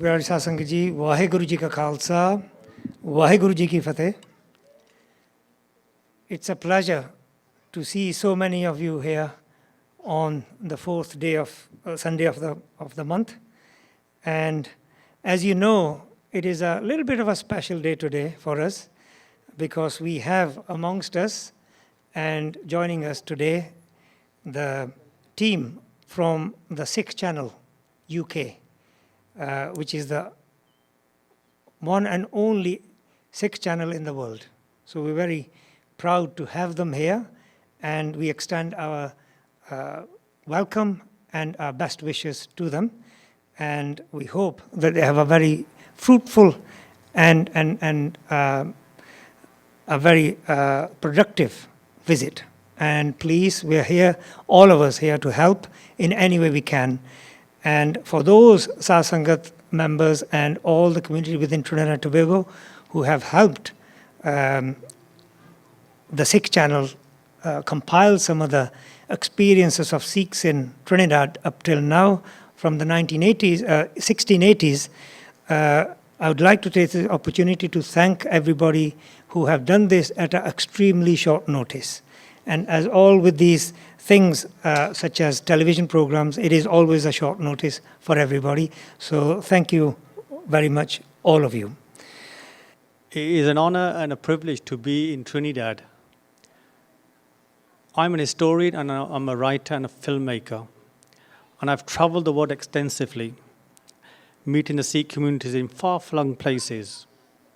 प्यारे साध संगत जी, वाहेगुरु जी का खालसा, वाहेगुरु जी की फतेह. It's a pleasure to see so many of you here on the fourth day of Sunday of the month. And as you know, it is a little bit of a special day today for us because we have amongst us and joining us today the team from the Sikh channel UK, which is the one and only Sikh channel in the world. So we're very proud to have them here, and we extend our welcome and our best wishes to them. And we hope that they have a very fruitful and a very productive visit. And please, we're here, all of us here, to help in any way we can. And for those Sasangat members and all the community within Trinidad and Tobago who have helped the Sikh channel compile some of the experiences of Sikhs in Trinidad up till now from the 1680s, I would like to take the opportunity to thank everybody who have done this at an extremely short notice. And as all with these things, such as television programs, it is always a short notice for everybody. So thank you very much, all of you. It is an honor and a privilege to be in Trinidad. I'm an historian and I'm a writer and a filmmaker. And I've traveled the world extensively, meeting the Sikh communities in far-flung places: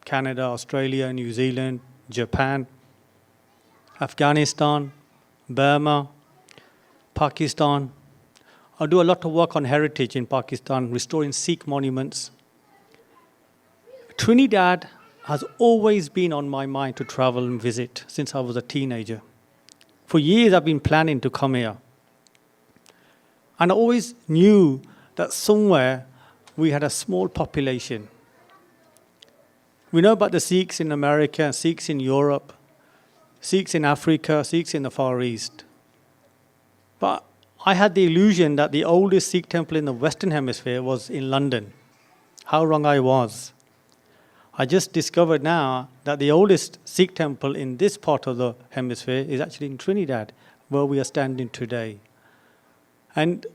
Canada, Australia, New Zealand, Japan, Afghanistan, Burma, Pakistan. I do a lot of work on heritage in Pakistan, restoring Sikh monuments. Trinidad has always been on my mind to travel and visit since I was a teenager. For years I've been planning to come here. And I always knew that somewhere we had a small population. We know about the Sikhs in America, Sikhs in Europe, Sikhs in Africa, Sikhs in the Far East. But I had the illusion that the oldest Sikh temple in the Western Hemisphere was in London. How wrong I was. I just discovered now that the oldest Sikh temple in this part of the hemisphere is actually in Trinidad, where we are standing today. And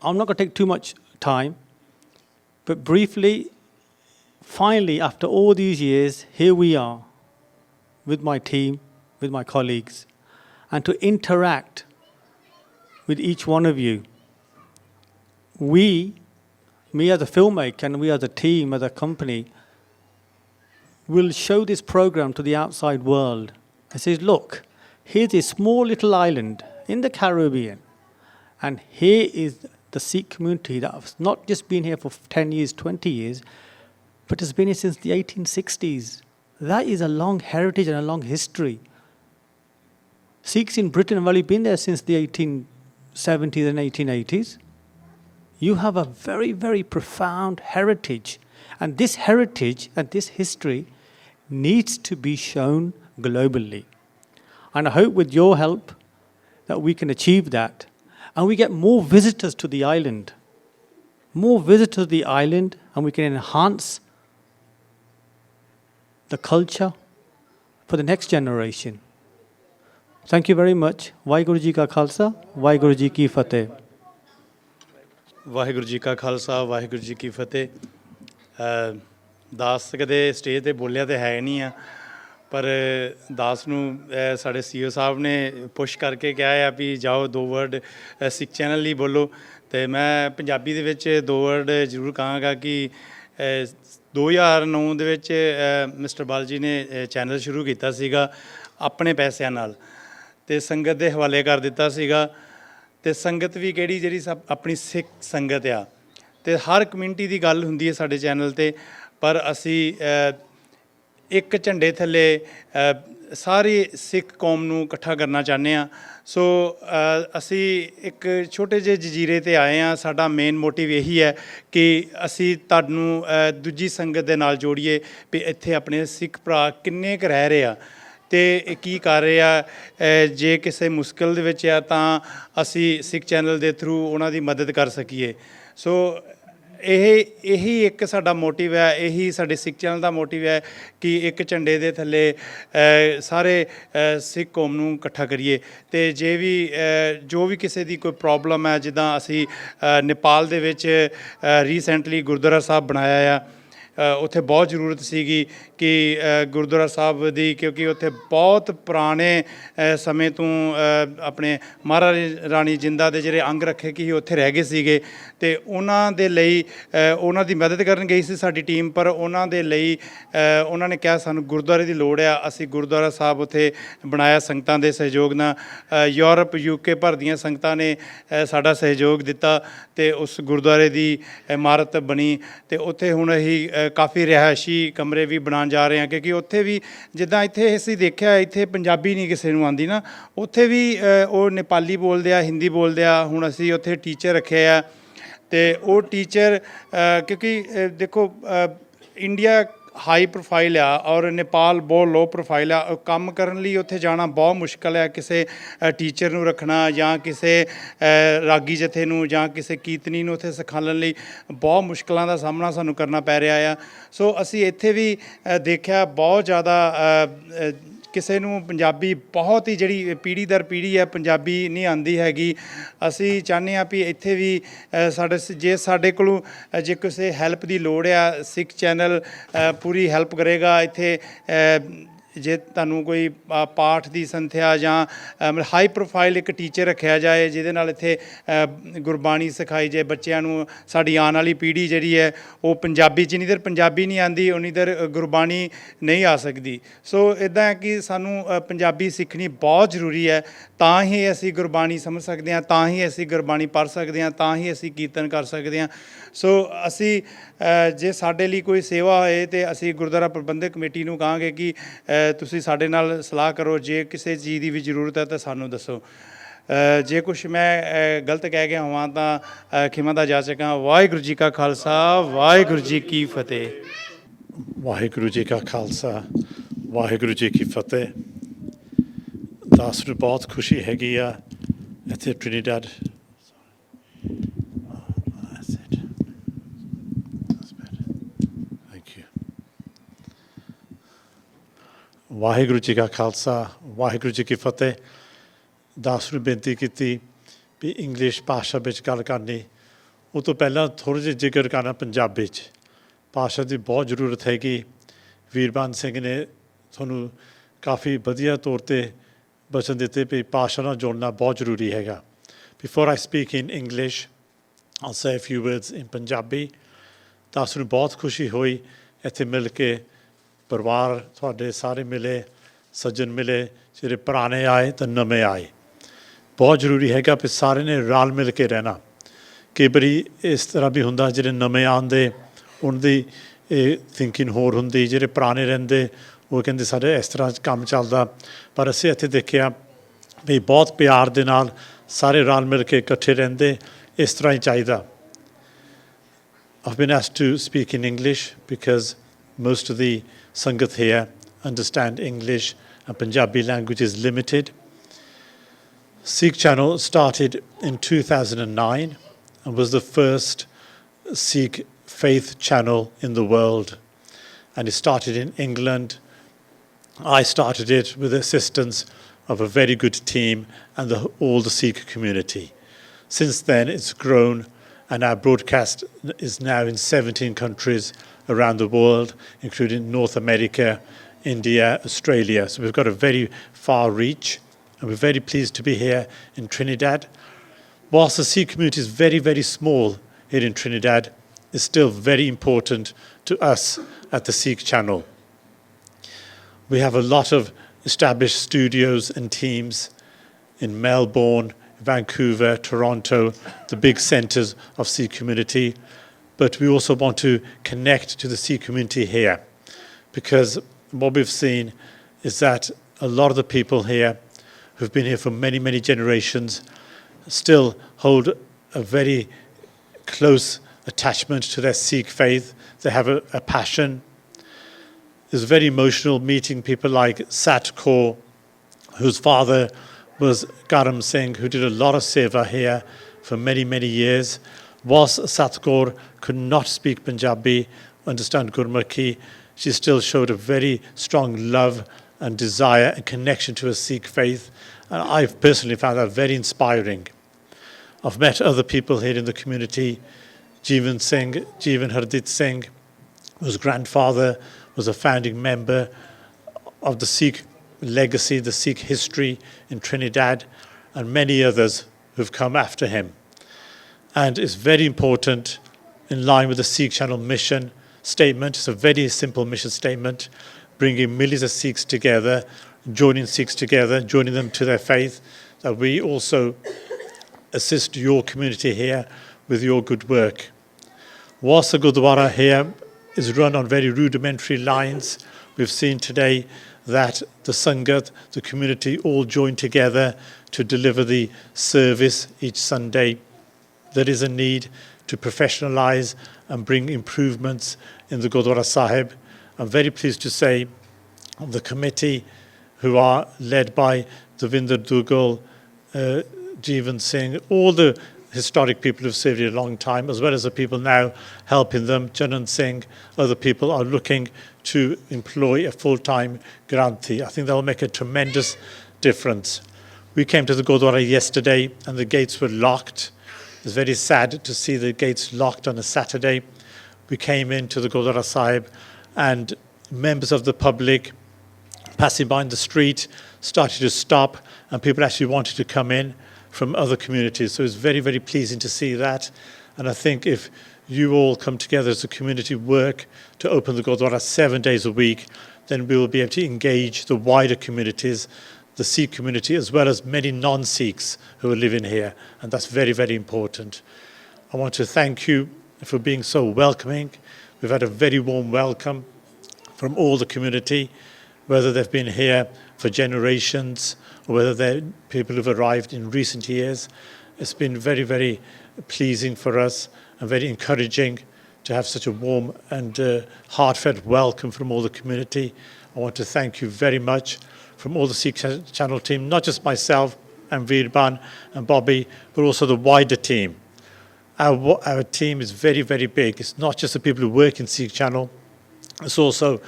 I'm not going to take too much time, but briefly, finally, after all these years, here we are with my team, with my colleagues, and to interact with each one of you. Me as a filmmaker and we as a team, as a company, will show this program to the outside world. I say, look, here's a small little island in the Caribbean, and here is the Sikh community that has not just been here for 10 years, 20 years, but has been here since the 1860s. That is a long heritage and a long history. Sikhs in Britain have only been there since the 1870s and 1880s. You have a very, very profound heritage. And this heritage and this history needs to be shown globally. And I hope with your help that we can achieve that. And we get more visitors to the island. More visitors to the island, and we can enhance the culture for the next generation. Thank you very much. Vaheguru Ji ka Khalsa, Vaheguru Ji ki Fateh. Vaheguru Ji ka Khalsa, Vaheguru Ji ki Fateh. ਦਾਸ ਕਦੇ stage 'ਤੇ ਬੋਲਿਆ ਤਾਂ ਹੈ ਨਹੀਂ ਆ, ਪਰ ਦਾਸ ਨੂੰ ਸਾਡੇ CEO ਸਾਹਿਬ ਨੇ ਪੁਸ਼ ਕਰਕੇ ਕਿਹਾ ਆ ਵੀ ਜਾਓ 2 ਵਰਡ ਸਿੱਖ ਚੈਨਲ ਲਈ ਬੋਲੋ। ਅਤੇ ਮੈਂ ਪੰਜਾਬੀ ਦੇ ਵਿੱਚ 2 ਵਰਡ ਜ਼ਰੂਰ ਕਹਾਂਗਾ ਕਿ 2009 ਦੇ ਵਿੱਚ ਮਿਸਟਰ ਬਾਲ ਜੀ ਨੇ ਚੈਨਲ ਸ਼ੁਰੂ ਕੀਤਾ ਸੀਗਾ ਆਪਣੇ ਪੈਸਿਆਂ ਨਾਲ, ਅਤੇ ਸੰਗਤ ਦੇ ਹਵਾਲੇ ਕਰ ਦਿੱਤਾ ਸੀਗਾ। ਅਤੇ ਸੰਗਤ ਵੀ ਕਿਹੜੀ ਜਿਹੜੀ ਆਪਣੀ ਸਿੱਖ ਸੰਗਤ ਆ, ਅਤੇ ਹਰ ਕਮਿਊਨਿਟੀ ਦੀ ਗੱਲ ਹੁੰਦੀ ਹੈ ਸਾਡੇ ਚੈਨਲ 'ਤੇ, ਪਰ ਅਸੀਂ ਇੱਕ ਝੰਡੇ ਥੱਲੇ ਸਾਰੀ ਸਿੱਖ ਕੌਮ ਨੂੰ ਇਕੱਠਾ ਕਰਨਾ ਚਾਹੁੰਦੇ ਹਾਂ। ਸੋ ਅਸੀਂ ਇੱਕ ਛੋਟੇ ਜਿਹੇ ਜਜ਼ੀਰੇ 'ਤੇ ਆਏ ਹਾਂ। ਸਾਡਾ ਮੇਨ ਮੋਟਿਵ ਇਹੀ ਹੈ ਕਿ ਅਸੀਂ ਤੁਹਾਨੂੰ ਦੂਜੀ ਸੰਗਤ ਦੇ ਨਾਲ ਜੋੜੀਏ ਵੀ ਇੱਥੇ ਆਪਣੇ ਸਿੱਖ ਭਰਾ ਕਿੰਨੇ ਕੁ ਰਹਿ ਰਹੇ ਆ ਅਤੇ ਕੀ ਕਰ ਰਹੇ ਆ। ਜੇ ਕਿਸੇ ਮੁਸ਼ਕਿਲ ਦੇ ਵਿੱਚ ਆ ਤਾਂ ਅਸੀਂ ਸਿੱਖ ਚੈਨਲ ਦੇ ਥਰੂ ਉਹਨਾਂ ਦੀ ਮਦਦ ਕਰ ਸਕੀਏ। ਸੋ ਇਹੀ ਇੱਕ ਸਾਡਾ ਮੋਟਿਵ ਹੈ, ਇਹੀ ਸਾਡੇ ਸਿੱਖ ਚੈਨਲ ਦਾ ਮੋਟਿਵ ਹੈ ਕਿ ਇੱਕ ਝੰਡੇ ਦੇ ਥੱਲੇ ਸਾਰੇ ਸਿੱਖ ਕੌਮ ਨੂੰ ਇਕੱਠਾ ਕਰੀਏ। ਤੇ ਜੇ ਵੀ ਜੋ ਵੀ ਕਿਸੇ ਦੀ ਕੋਈ ਪ੍ਰੋਬਲਮ ਹੈ, ਜਿੱਦਾਂ ਅਸੀਂ ਨੇਪਾਲ ਦੇ ਵਿੱਚ ਰੀਸੈਂਟਲੀ ਗੁਰਦੁਆਰਾ ਸਾਹਿਬ ਬਣਾਇਆ ਆ, ਉੱਥੇ ਬਹੁਤ ਜ਼ਰੂਰਤ ਸੀਗੀ ਕਿ ਗੁਰਦੁਆਰਾ ਸਾਹਿਬ ਦੀ, ਕਿਉਂਕਿ ਉੱਥੇ ਬਹੁਤ ਪੁਰਾਣੇ ਸਮੇਂ ਤੋਂ ਆਪਣੇ ਮਹਾਰਾਣੀ ਰਾਣੀ ਜਿੰਦਾ ਦੇ ਜਿਹੜੇ ਅੰਗ ਰੱਖੇ ਕਿ ਉੱਥੇ ਰਹਿ ਗਏ ਸੀਗੇ, ਅਤੇ ਉਹਨਾਂ ਦੇ ਲਈ ਉਹਨਾਂ ਦੀ ਮਦਦ ਕਰਨ ਗਈ ਸੀ ਸਾਡੀ ਟੀਮ। ਪਰ ਉਹਨਾਂ ਦੇ ਲਈ ਉਹਨਾਂ ਨੇ ਕਿਹਾ ਸਾਨੂੰ ਗੁਰਦੁਆਰੇ ਦੀ ਲੋੜ ਆ, ਅਸੀਂ ਗੁਰਦੁਆਰਾ ਸਾਹਿਬ ਉੱਥੇ ਬਣਾਇਆ ਸੰਗਤਾਂ ਦੇ ਸਹਿਯੋਗ ਨਾਲ। ਯੂਰਪ UK ਭਰ ਦੀਆਂ ਸੰਗਤਾਂ ਨੇ ਸਾਡਾ ਸਹਿਯੋਗ ਦਿੱਤਾ ਅਤੇ ਉਸ ਗੁਰਦੁਆਰੇ ਦੀ ਇਮਾਰਤ ਬਣੀ। ਅਤੇ ਉੱਥੇ ਹੁਣ ਅਸੀਂ ਕਾਫੀ ਰਿਹਾਇਸ਼ੀ ਕਮਰੇ ਵੀ ਬਣਾਉਣ ਜਾ ਰਹੇ ਹਾਂ, ਕਿਉਂਕਿ ਉੱਥੇ ਵੀ ਜਿੱਦਾਂ ਇੱਥੇ ਅਸੀਂ ਦੇਖਿਆ ਇੱਥੇ ਪੰਜਾਬੀ ਨਹੀਂ ਕਿਸੇ ਨੂੰ ਆਉਂਦੀ ਨਾ, ਉੱਥੇ ਵੀ ਉਹ ਨੇਪਾਲੀ ਬੋਲਦੇ ਆ, ਹਿੰਦੀ ਬੋਲਦੇ ਆ। ਹੁਣ ਅਸੀਂ ਉੱਥੇ ਟੀਚਰ ਰੱਖੇ ਆ, ਅਤੇ ਉਹ ਟੀਚਰ ਕਿਉਂਕਿ ਦੇਖੋ ਇੰਡੀਆ ਹਾਈ ਪ੍ਰੋਫਾਈਲ ਆ ਔਰ ਨੇਪਾਲ ਬਹੁਤ ਲੋ ਪ੍ਰੋਫਾਈਲ ਆ। ਕੰਮ ਕਰਨ ਲਈ ਉੱਥੇ ਜਾਣਾ ਬਹੁਤ ਮੁਸ਼ਕਿਲ ਹੈ, ਕਿਸੇ ਟੀਚਰ ਨੂੰ ਰੱਖਣਾ ਜਾਂ ਕਿਸੇ ਰਾਗੀ ਜਥੇ ਨੂੰ ਜਾਂ ਕਿਸੇ ਕੀਰਤਨੀ ਨੂੰ ਉੱਥੇ ਸਿਖਾਉਣ ਲਈ ਬਹੁਤ ਮੁਸ਼ਕਿਲਾਂ ਦਾ ਸਾਹਮਣਾ ਸਾਨੂੰ ਕਰਨਾ ਪੈ ਰਿਹਾ ਆ। ਸੋ ਅਸੀਂ ਇੱਥੇ ਵੀ ਦੇਖਿਆ ਬਹੁਤ ਜ਼ਿਆਦਾ ਕਿਸੇ ਨੂੰ ਪੰਜਾਬੀ ਬਹੁਤ ਹੀ ਜਿਹੜੀ ਪੀੜ੍ਹੀ ਦਰ ਪੀੜ੍ਹੀ ਹੈ ਪੰਜਾਬੀ ਨਹੀਂ ਆਉਂਦੀ ਹੈਗੀ। ਅਸੀਂ ਚਾਹੁੰਦੇ ਹਾਂ ਵੀ ਇੱਥੇ ਵੀ ਜੇ ਸਾਡੇ ਕੋਲੋਂ ਜੇ ਕਿਸੇ ਹੈਲਪ ਦੀ ਲੋੜ ਆ, ਸਿੱਖ ਚੈਨਲ ਪੂਰੀ ਹੈਲਪ ਕਰੇਗਾ। ਇੱਥੇ ਜੇ ਤੁਹਾਨੂੰ ਕੋਈ ਪਾਠ ਦੀ ਸੰਥਿਆ ਜਾਂ ਹਾਈ ਪ੍ਰੋਫਾਈਲ ਇੱਕ ਟੀਚਰ ਰੱਖਿਆ ਜਾਏ ਜਿਹਦੇ ਨਾਲ ਇੱਥੇ ਗੁਰਬਾਣੀ ਸਿਖਾਈ ਜਾਏ ਬੱਚਿਆਂ ਨੂੰ। ਸਾਡੀ ਆਉਣ ਵਾਲੀ ਪੀੜ੍ਹੀ ਜਿਹੜੀ ਹੈ ਉਹ ਪੰਜਾਬੀ ਜਿੰਨੀ ਦੇਰ ਪੰਜਾਬੀ ਨਹੀਂ ਆਉਂਦੀ ਉਨੀ ਦੇਰ ਗੁਰਬਾਣੀ ਨਹੀਂ ਆ ਸਕਦੀ। ਸੋ ਇੱਦਾਂ ਹੈ ਕਿ ਸਾਨੂੰ ਪੰਜਾਬੀ ਸਿੱਖਣੀ ਬਹੁਤ ਜ਼ਰੂਰੀ ਹੈ, ਤਾਂ ਹੀ ਅਸੀਂ ਗੁਰਬਾਣੀ ਸਮਝ ਸਕਦੇ ਹਾਂ, ਤਾਂ ਹੀ ਅਸੀਂ ਗੁਰਬਾਣੀ ਪੜ੍ਹ ਸਕਦੇ ਹਾਂ, ਤਾਂ ਹੀ ਅਸੀਂ ਕੀਰਤਨ ਕਰ ਸਕਦੇ ਹਾਂ। ਸੋ ਅਸੀਂ ਜੇ ਸਾਡੇ ਲਈ ਕੋਈ ਸੇਵਾ ਹੋਏ ਤਾਂ ਅਸੀਂ ਗੁਰਦੁਆਰਾ ਪ੍ਰਬੰਧਕ ਕਮੇਟੀ ਨੂੰ ਕਹਾਂਗੇ ਕਿ ਤੁਸੀਂ ਸਾਡੇ ਨਾਲ ਸਲਾਹ ਕਰੋ, ਜੇ ਕਿਸੇ ਚੀਜ਼ ਦੀ ਵੀ ਜ਼ਰੂਰਤ ਹੈ ਤਾਂ ਸਾਨੂੰ ਦੱਸੋ। ਜੇ ਕੁਛ ਮੈਂ ਗਲਤ ਕਹਿ ਗਿਆ ਹੋਵਾਂ ਤਾਂ ਖਿਮਾ ਦਾ ਜਾਚਕ ਹਾਂ। ਵਾਹਿਗੁਰੂ ਜੀ ਕਾ ਖਾਲਸਾ, ਵਾਹਿਗੁਰੂ ਜੀ ਕੀ ਫਤਿਹ। ਵਾਹਿਗੁਰੂ ਜੀ ਕਾ ਖਾਲਸਾ, ਵਾਹਿਗੁਰੂ ਜੀ ਕੀ ਫਤਿਹ। ਦਾਸ ਨੂੰ ਬਹੁਤ ਖੁਸ਼ੀ ਹੈਗੀ ਆ ਇੱਥੇ ਟ੍ਰਿਨੀਡੈਡ ਵਾਹਿਗੁਰੂ ਜੀ ਕਾ ਖਾਲਸਾ, ਵਾਹਿਗੁਰੂ ਜੀ ਕੀ ਫਤਿਹ। ਦਾਸ ਨੂੰ ਬੇਨਤੀ ਕੀਤੀ ਵੀ ਇੰਗਲਿਸ਼ ਭਾਸ਼ਾ ਵਿੱਚ ਗੱਲ ਕਰਨੀ, ਉਹ ਤੋਂ ਪਹਿਲਾਂ ਥੋੜ੍ਹਾ ਜਿਹਾ ਜ਼ਿਕਰ ਕਰਨਾ ਪੰਜਾਬੀ 'ਚ। ਭਾਸ਼ਾ ਦੀ ਬਹੁਤ ਜ਼ਰੂਰਤ ਹੈਗੀ। ਵੀਰਬਾਨ ਸਿੰਘ ਨੇ ਤੁਹਾਨੂੰ ਕਾਫੀ ਵਧੀਆ ਤੌਰ 'ਤੇ ਬਚਨ ਦਿੱਤੇ ਵੀ ਭਾਸ਼ਾ ਨਾਲ ਜੋੜਨਾ ਬਹੁਤ ਜ਼ਰੂਰੀ ਹੈਗਾ। Before I speak in English I'll say a few words in Punjabi. ਦਾਸ ਨੂੰ ਬਹੁਤ ਖੁਸ਼ੀ ਹੋਈ ਇੱਥੇ ਮਿਲ ਕੇ, ਪਰਿਵਾਰ ਤੁਹਾਡੇ ਸਾਰੇ ਮਿਲੇ, ਸੱਜਣ ਮਿਲੇ, ਜਿਹੜੇ ਪੁਰਾਣੇ ਆਏ ਤਾਂ ਨਵੇਂ ਆਏ। ਬਹੁਤ ਜ਼ਰੂਰੀ ਹੈਗਾ ਵੀ ਸਾਰੇ ਨੇ ਰਲ ਮਿਲ ਕੇ ਰਹਿਣਾ। ਕਈ ਵਾਰੀ ਇਸ ਤਰ੍ਹਾਂ ਵੀ ਹੁੰਦਾ ਜਿਹੜੇ ਨਵੇਂ ਆਉਂਦੇ ਉਹਨਾਂ ਦੀ ਇਹ ਥਿੰਕਿੰਗ ਹੋਰ ਹੁੰਦੀ, ਜਿਹੜੇ ਪੁਰਾਣੇ ਰਹਿੰਦੇ ਉਹ ਕਹਿੰਦੇ ਸਾਡੇ ਇਸ ਤਰ੍ਹਾਂ ਕੰਮ ਚੱਲਦਾ। ਪਰ ਅਸੀਂ ਇੱਥੇ ਦੇਖਿਆ ਵੀ ਬਹੁਤ ਪਿਆਰ ਦੇ ਨਾਲ ਸਾਰੇ ਰਲ ਮਿਲ ਕੇ ਇਕੱਠੇ ਰਹਿੰਦੇ, ਇਸ ਤਰ੍ਹਾਂ ਹੀ ਚਾਹੀਦਾ। I've been asked to speak in English because most of the Sangat here understand English and Punjabi language is limited. Sikh channel started in 2009 and was the first Sikh faith channel in the world. And it started in England. I started it with the assistance of a very good team and all the Sikh community. Since then it's grown, and our broadcast is now in 17 countries around the world, including North America, India, Australia. So we've got a very far reach, and we're very pleased to be here in Trinidad. Whilst the Sikh community is very, very small here in Trinidad, it's still very important to us at the Sikh channel. We have a lot of established studios and teams in Melbourne, Vancouver, Toronto, the big centres of Sikh community. But we also want to connect to the Sikh community here, because what we've seen is that a lot of the people here who've been here for many, many generations still hold a very close attachment to their Sikh faith. They have a passion. It's very emotional meeting people like Sat Kaur, whose father was Karam Singh, who did a lot of seva here for many, many years. Whilst Satkaur could not speak Punjabi, understand Gurmukhi, she still showed a very strong love and desire and connection to her Sikh faith. And I've personally found that very inspiring. I've met other people here in the community. Jeevan Hardit Singh, whose grandfather was a founding member of the Sikh legacy, the Sikh history in Trinidad, and many others who've come after him. And it's very important, in line with the Sikh Channel mission statement. It's a very simple mission statement, bringing millions of Sikhs together, joining them to their faith, that we also assist your community here with your good work. Whilst the Gurdwara here is run on very rudimentary lines, we've seen today that the Sangat, the community, all join together to deliver the service each Sunday. There is a need to professionalize and bring improvements in the Gurdwara Sahib. I'm very pleased to say the committee, who are led by Devinder Dugal, Jeevan Singh, all the historic people who've served here a long time, as well as the people now helping them, Janan Singh, other people are looking to employ a full-time granthi. I think that will make a tremendous difference. We came to the Gurdwara yesterday and the gates were locked. It's very sad to see the gates locked on a Saturday. We came into the Gurdwara Sahib and members of the public passing by in the street started to stop, and people actually wanted to come in from other communities. So it's very, very pleasing to see that. And I think if you all come together as a community, work to open the Gurdwara 7 days a week, then we will be able to engage the wider communities, the Sikh community, as well as many non-Sikhs who are living here. And that's very, very important. I want to thank you for being so welcoming. We've had a very warm welcome from all the community, whether they've been here for generations or whether they're people who've arrived in recent years. It's been very, very pleasing for us and very encouraging to have such a warm and heartfelt welcome from all the community. I want to thank you very much from all the Sikh Channel team, not just myself and Veerban and Bobby, but also the wider team. Our team is very, very big. It's not just the people who work in Sikh Channel, it's also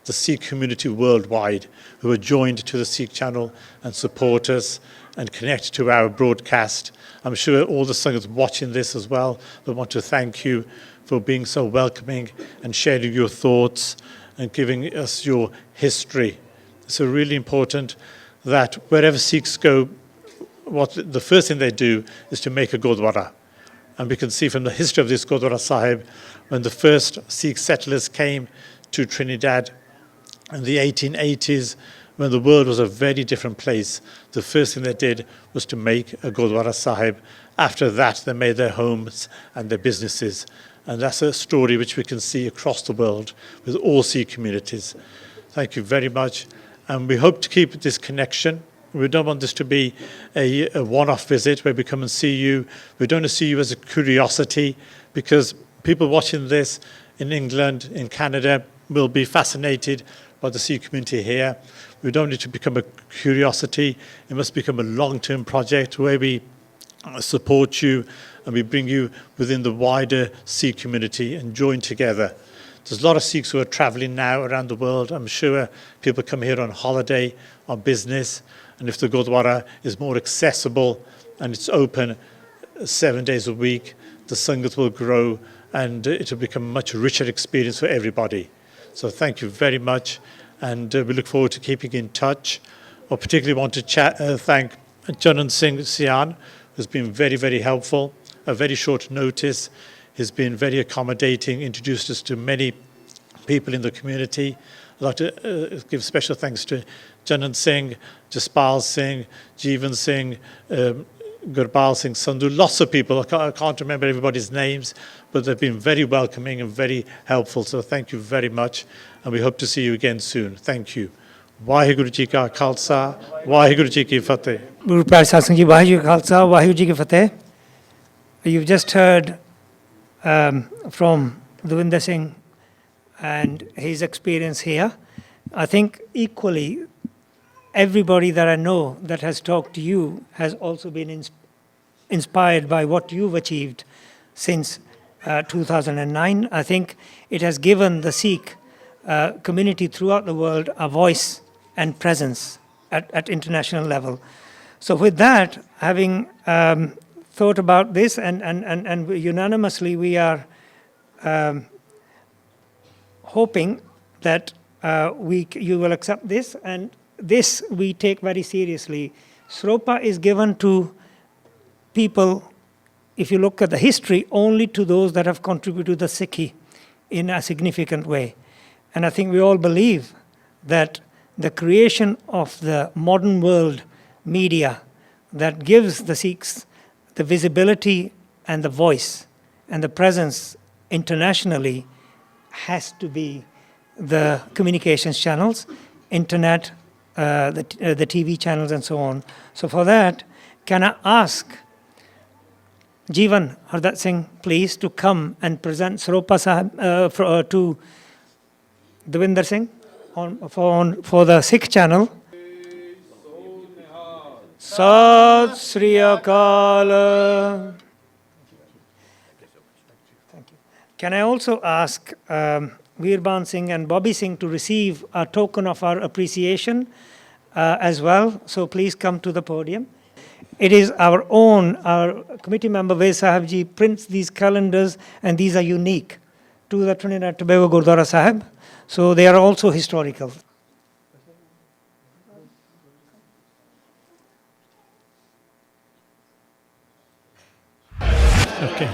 the Sikh community worldwide who are joined to the Sikh Channel and support us and connect to our broadcast. I'm sure all the Sanghas watching this as well, I want to thank you for being so welcoming and sharing your thoughts and giving us your history. It's really important that wherever Sikhs go, the first thing they do is to make a Gurdwara. And we can see from the history of this Gurdwara Sahib, when the first Sikh settlers came to Trinidad in the 1880s, when the world was a very different place, the first thing they did was to make a Gurdwara Sahib. After that, they made their homes and their businesses. And that's a story which we can see across the world with all Sikh communities. Thank you very much. And we hope to keep this connection. We don't want this to be a one-off visit where we come and see you. We don't want to see you as a curiosity, because people watching this in England, in Canada, will be fascinated by the Sikh community here. We don't need to become a curiosity. It must become a long-term project where we support you and we bring you within the wider Sikh community and join together. There's a lot of Sikhs who are traveling now around the world. I'm sure people come here on holiday, on business, and if the Gurdwara is more accessible and it's open 7 days a week, the Sangat will grow and it will become a much richer experience for everybody. So thank you very much, and we look forward to keeping in touch. I particularly want to thank Janan Singh Sian, who's been very, very helpful. A very short notice. He's been very accommodating, introduced us to many people in the community. I'd like to give special thanks to Janan Singh, Jaspal Singh, Jeevan Singh, Gurbal Singh Sandhu, lots of people. I can't remember everybody's names, but they've been very welcoming and very helpful. So thank you very much, and we hope to see you again soon. Thank you. Vaheguru Ji Ka Khalsa, Vaheguru Ji Ki Fateh. Guru Pyar Sat Singh Ji, Vaheguru Ji Ka Khalsa, Vaheguru Ji Ki Fateh. You've just heard from Devinder Singh and his experience here. I think equally, everybody that I know that has talked to you has also been inspired by what you've achieved since 2009. I think it has given the Sikh community throughout the world a voice and presence at international level. So with that, having thought about this, and unanimously we are hoping that you will accept this, and this we take very seriously. Sropa is given to people, if you look at the history, only to those that have contributed to the Sikhi in a significant way. And I think we all believe that the creation of the modern world media that gives the Sikhs the visibility and the voice and the presence internationally has to be the communications channels, internet, the TV channels and so on. So for that, can I ask Jeevan Hardat Singh, please, to come and present Sropa Sahib to Devinder Singh for the Sikh channel. Sat Sri Akal. Thank you. Can I also ask Veerban Singh and Bobby Singh to receive a token of our appreciation as well? So please come to the podium. It is our committee member Ved Sahib ji prints these calendars, and these are unique to the Trinidad and Tobago Gurdwara Sahib. So they are also historical. Okay.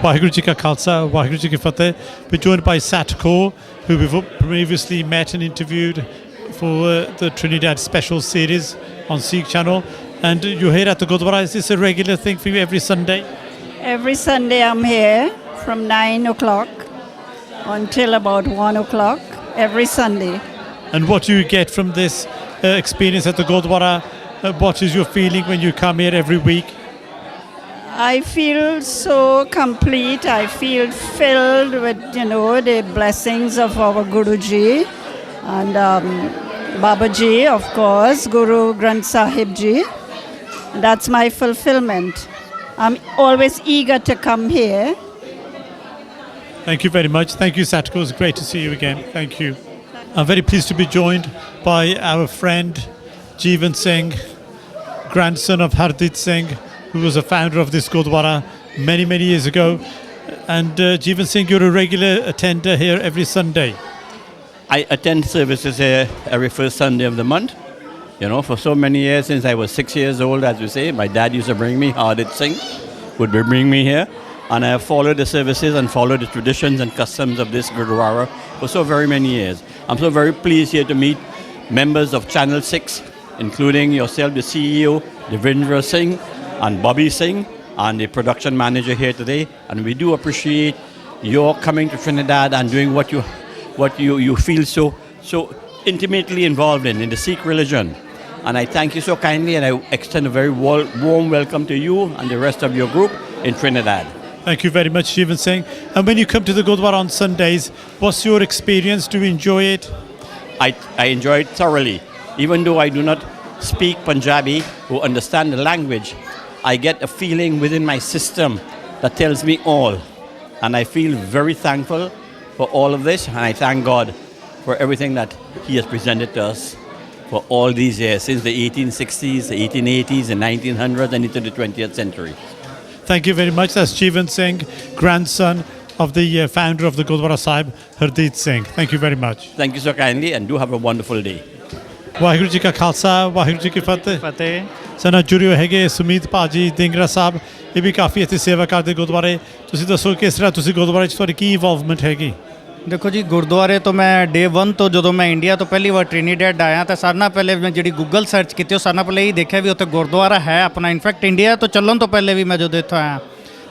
Waheguru Ji Ka Khalsa, Waheguru Ji Ki Fateh. We're joined by Sat Kaur, who we've previously met and interviewed for the Trinidad special series on Sikh channel. And you're here at the Gurdwara. Is this a regular thing for you every Sunday? Every Sunday I'm here from 9 o'clock until about 1 o'clock, every Sunday. And what do you get from this experience at the Gurdwara? What is your feeling when you come here every week? I feel so complete. I feel filled with, the blessings of our Guruji and Babaji, of course, Guru Granth Sahib Ji. That's my fulfillment. I'm always eager to come here. Thank you very much. Thank you, Satko. It's great to see you again. Thank you. I'm very pleased to be joined by our friend Jeevan Singh, grandson of Hardit Singh, who was a founder of this Gurdwara many, many years ago. And Jeevan Singh, you're a regular attender here every Sunday. I attend services here every first Sunday of the month. For so many years, since I was 6 years old, as you say, my dad used to bring me, Hardit Singh would bring me here. And I have followed the services and followed the traditions and customs of this Gurdwara for so very many years. I'm so very pleased here to meet members of Channel 6, including yourself, the CEO, Devendra Singh, and Bobby Singh, and the production manager here today. And we do appreciate your coming to Trinidad and doing what you feel so intimately involved in the Sikh religion. And I thank you so kindly, and I extend a very warm welcome to you and the rest of your group in Trinidad. Thank you very much, Jeevan Singh. And when you come to the Gurdwara on Sundays, what's your experience? Do you enjoy it? I enjoy it thoroughly. Even though I do not speak Punjabi or understand the language, I get a feeling within my system that tells me all. And I feel very thankful for all of this, and I thank God for everything that He has presented to us for all these years, since the 1860s, the 1880s, the 1900s, and into the 20th century. Thank you very much. That's Jeevan Singh, grandson of the founder of the Gurdwara Sahib, Hardit Singh. Thank you very much. Thank you so kindly, and do have a wonderful day. Waheguru Ji Ka Khalsa, Waheguru Ji Ki Fateh. Fateh. Sana ਜੁੜੇ ਹੋਏ ਹੈਗੇ ਸੁਮੀਤ ਭਾਜੀ ਦਿੰਗਰਾ ਸਾਹਿਬ, ਇਹ ਵੀ ਕਾਫੀ ਇੱਥੇ ਸੇਵਾ ਕਰਦੇ ਗੁਰਦੁਆਰੇ। ਤੁਸੀਂ ਦੱਸੋ ਕਿਸ ਤਰ੍ਹਾਂ ਤੁਸੀਂ ਗੁਰਦੁਆਰੇ 'ਚ ਤੁਹਾਡੀ ਕੀ ਇਨਵੋਲਵਮੈਂਟ ਹੈਗੀ? ਦੇਖੋ ਜੀ, ਗੁਰਦੁਆਰੇ ਤੋਂ ਮੈਂ ਡੇ 1 ਤੋਂ ਜਦੋਂ ਮੈਂ ਇੰਡੀਆ ਤੋਂ ਪਹਿਲੀ ਵਾਰ ਟ੍ਰਿਨੀਡੈਡ ਆਇਆ ਤਾਂ ਸਾਰਿਆਂ ਨਾਲ ਪਹਿਲੇ ਮੈਂ ਜਿਹੜੀ ਗੂਗਲ ਸਰਚ ਕੀਤੀ ਉਹ ਸਾਰਿਆਂ ਨਾਲ ਪਹਿਲੇ ਹੀ ਦੇਖਿਆ ਵੀ ਉੱਥੇ ਗੁਰਦੁਆਰਾ ਹੈ ਆਪਣਾ। ਇਨਫੈਕਟ ਇੰਡੀਆ ਤੋਂ ਚੱਲਣ ਤੋਂ ਪਹਿਲੇ ਵੀ ਮੈਂ ਜਦੋਂ ਇੱਥੋਂ ਆਇਆ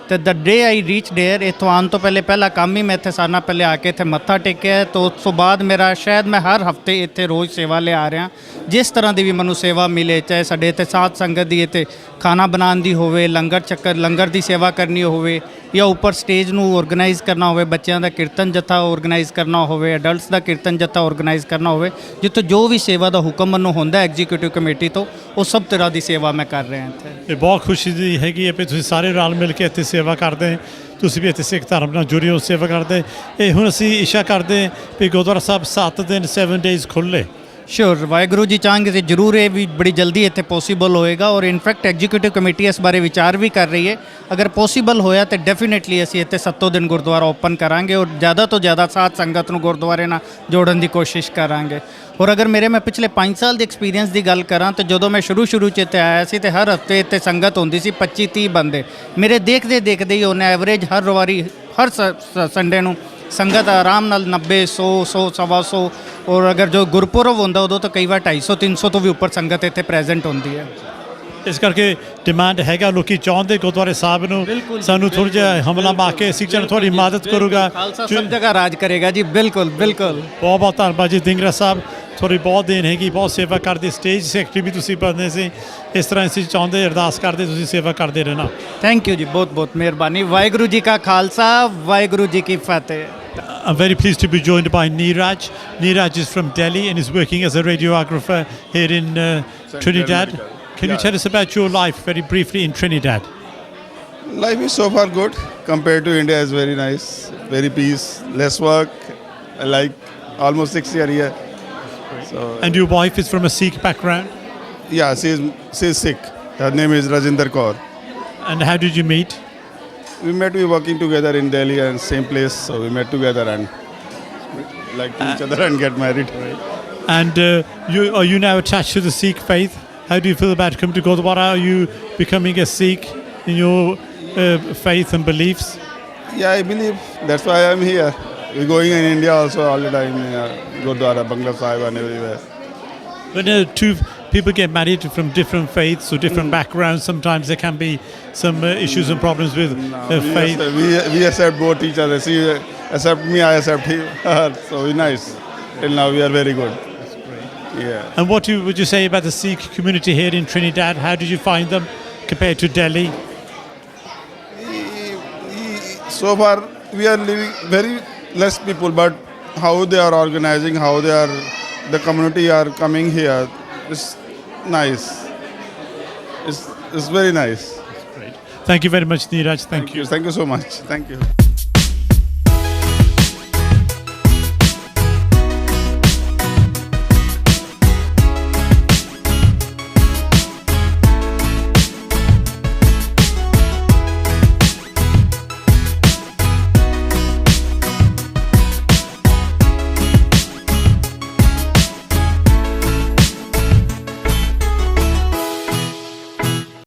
ਤੇ ਦ ਡੇ ਆਈ ਰੀਚ ਡੇਅਰ, ਇੱਥੋਂ ਆਉਣ ਤੋਂ ਪਹਿਲਾ ਕੰਮ ਹੀ ਮੈਂ ਇੱਥੇ ਸਾਰਿਆਂ ਨਾਲ ਪਹਿਲੇ ਆ ਕੇ ਇੱਥੇ ਮੱਥਾ ਟੇਕਿਆ। ਤਾਂ ਉਸ ਤੋਂ ਬਾਅਦ ਮੇਰਾ ਸ਼ਾਇਦ ਮੈਂ ਹਰ ਹਫਤੇ ਇੱਥੇ ਰੋਜ਼ ਸੇਵਾ ਲਿਆ ਰਿਹਾ। ਜਿਸ ਤਰ੍ਹਾਂ ਦੀ ਵੀ ਮੈਨੂੰ ਸੇਵਾ ਮਿਲੇ, ਚਾਹੇ ਸਾਡੇ ਇੱਥੇ ਸਾਧ ਸੰਗਤ ਦੀ ਇੱਥੇ ਖਾਣਾ ਬਣਾਉਣ ਦੀ ਹੋਵੇ, ਲੰਗਰ ਦੀ ਸੇਵਾ ਕਰਨੀ ਹੋਵੇ, ਜਾਂ ਉੱਪਰ ਸਟੇਜ ਨੂੰ ਆਰਗੇਨਾਈਜ਼ ਕਰਨਾ ਹੋਵੇ, ਬੱਚਿਆਂ ਦਾ ਕੀਰਤਨ ਜੱਥਾ ਆਰਗੇਨਾਈਜ਼ ਕਰਨਾ ਹੋਵੇ, ਅਡਲਟਸ ਦਾ ਕੀਰਤਨ ਜੱਥਾ ਆਰਗੇਨਾਈਜ਼ ਕਰਨਾ ਹੋਵੇ, ਜਿੱਥੇ ਜੋ ਵੀ ਸੇਵਾ ਦਾ ਹੁਕਮ ਮੈਨੂੰ ਹੁੰਦਾ ਐਗਜ਼ੀਕਿਊਟਿਵ ਕਮੇਟੀ ਤੋਂ, ਉਹ ਸਭ ਤਰ੍ਹਾਂ ਦੀ ਸੇਵਾ ਮੈਂ ਕਰ ਰਿਹਾ ਇੱਥੇ। ਇਹ ਬਹੁਤ ਖੁਸ਼ੀ ਦੀ ਹੈਗੀ ਹੈ ਵੀ ਤੁਸੀਂ ਸਾਰੇ ਰਲ ਮਿਲ ਕੇ ਇੱਥੇ ਸੇਵਾ ਕਰਦੇ, ਤੁਸੀਂ ਵੀ ਇੱਥੇ ਸਿੱਖ ਧਰਮ ਨਾਲ ਜੁੜੇ ਹੋ, ਸੇਵਾ ਕਰਦੇ। ਇਹ ਹੁਣ ਅਸੀਂ ਇੱਛਾ ਕਰਦੇ ਵੀ ਗੁਰਦੁਆਰਾ ਸਾਹਿਬ 7 ਦਿਨ 7 ਡੇਜ਼ ਖੁੱਲ੍ਹੇ। ਸ਼ੋਰ, ਵਾਹਿਗੁਰੂ ਜੀ ਚਾਹਾਂਗੇ ਤੇ ਜ਼ਰੂਰ ਇਹ ਵੀ ਬੜੀ ਜਲਦੀ ਇੱਥੇ ਪੋਸੀਬਲ ਹੋਏਗਾ, ਔਰ ਇਨਫੈਕਟ ਐਗਜ਼ੀਕਿਊਟਿਵ ਕਮੇਟੀ ਇਸ ਬਾਰੇ ਵਿਚਾਰ ਵੀ ਕਰ ਰਹੀ ਹੈ। ਅਗਰ ਪੋਸੀਬਲ ਹੋਇਆ ਤਾਂ ਡੈਫੀਨੇਟਲੀ ਅਸੀਂ ਇੱਥੇ 7 ਦਿਨ ਗੁਰਦੁਆਰਾ ਓਪਨ ਕਰਾਂਗੇ, ਔਰ ਜ਼ਿਆਦਾ ਤੋਂ ਜ਼ਿਆਦਾ ਸਾਧ ਸੰਗਤ ਨੂੰ ਗੁਰਦੁਆਰੇ ਨਾਲ ਜੋੜਨ ਦੀ ਕੋਸ਼ਿਸ਼ ਕਰਾਂਗੇ। ਔਰ ਅਗਰ ਮੈਂ ਪਿਛਲੇ 5 ਸਾਲ ਦੇ ਐਕਸਪੀਰੀਅੰਸ ਦੀ ਗੱਲ ਕਰਾਂ ਤਾਂ ਜਦੋਂ ਮੈਂ ਸ਼ੁਰੂ 'ਚ ਇੱਥੇ ਆਇਆ ਸੀ, ਤੇ ਹਰ ਹਫਤੇ ਇੱਥੇ ਸੰਗਤ ਹੁੰਦੀ ਸੀ 25-30 ਬੰਦੇ। ਮੇਰੇ ਦੇਖਦੇ ਹੀ ਉਹਨੇ ਐਵਰੇਜ ਹਰ ਵਾਰੀ ਹਰ ਸੰਡੇ ਨੂੰ ਸੰਗਤ ਆਰਾਮ ਨਾਲ 90-100 ਸਵਾ 100, ਔਰ ਅਗਰ ਜੋ ਗੁਰਪੁਰਬ ਹੁੰਦਾ ਉਦੋਂ ਤਾਂ ਕਈ ਵਾਰ 250-300 ਤੋਂ ਵੀ ਉੱਪਰ ਸੰਗਤ ਇੱਥੇ ਪ੍ਰੈਜ਼ੈਂਟ ਹੁੰਦੀ ਹੈ। ਇਸ ਕਰਕੇ ਡਿਮਾਂਡ ਹੈਗਾ, ਲੋਕੀ ਚਾਹੁੰਦੇ ਗੁਰਦੁਆਰੇ ਸਾਹਿਬ ਨੂੰ ਸਾਨੂੰ ਥੋੜ੍ਹਾ ਜਿਹਾ ਹਮਲਾ ਮਾਰ ਕੇ ਸਿੱਖ ਜਨ ਤੁਹਾਡੀ ਮਦਦ ਕਰੂਗਾ। ਖਾਲਸਾ ਸਭ ਜਗ੍ਹਾ ਰਾਜ ਕਰੇਗਾ ਜੀ। ਬਿਲਕੁਲ। ਬਹੁਤ ਬਹੁਤ ਧੰਨਵਾਦ ਜੀ ਦਿੰਗਰਾ ਸਾਹਿਬ, ਤੁਹਾਡੀ ਬਹੁਤ ਦੇਣ ਹੈਗੀ, ਬਹੁਤ ਸੇਵਾ ਕਰਦੇ। ਸਟੇਜ ਸੈਕਟਰੀ ਵੀ ਤੁਸੀਂ ਬਣਦੇ ਸੀ, ਇਸ ਤਰ੍ਹਾਂ ਅਸੀਂ ਚਾਹੁੰਦੇ, ਅਰਦਾਸ ਕਰਦੇ ਤੁਸੀਂ ਸੇਵਾ ਕਰਦੇ ਰਹਿਣਾ। ਥੈਂਕ ਯੂ ਜੀ, ਬਹੁਤ ਮਿਹਰਬਾਨੀ। ਵਾਹਿਗੁਰੂ ਜੀ ਕਾ ਖਾਲਸਾ, ਵਾਹਿਗੁਰੂ ਜੀ ਕੀ ਫਤਿਹ। I'm very pleased to be joined by Neeraj. Neeraj is from Delhi and is working as a radiographer here in Trinidad. Can you tell us about your life very briefly in Trinidad? Life is so far good compared to India. Is very nice, very peace, less work. I like almost 6 years here. So, And your wife is from a Sikh background? yeah, she's Sikh. Her name is Rajinder Kaur. And how did you meet? We working together in Delhi and same place. So we met together and like each other and get married. And are you now attached to the Sikh faith? How do you feel about coming to Gurdwara? Are you becoming a Sikh in your faith and beliefs? Yeah, I believe that's why I'm here. We're going in India also all the time. Gurdwara, Bangla Sahib and everywhere. When two people get married from different faiths or different backgrounds, sometimes there can be some issues and problems with faith. We accept both each other. She accept me, I accept him. So we're nice. Till now we are very good. That's great. Yeah. And what would you say about the Sikh community here in Trinidad? How did you find them compared to Delhi? So far we are living very less people, but how they are organizing, how they are, the community are coming here, it's nice. It's very nice. Great. Thank you very much, Neeraj. Thank you. Thank you so much. Thank you.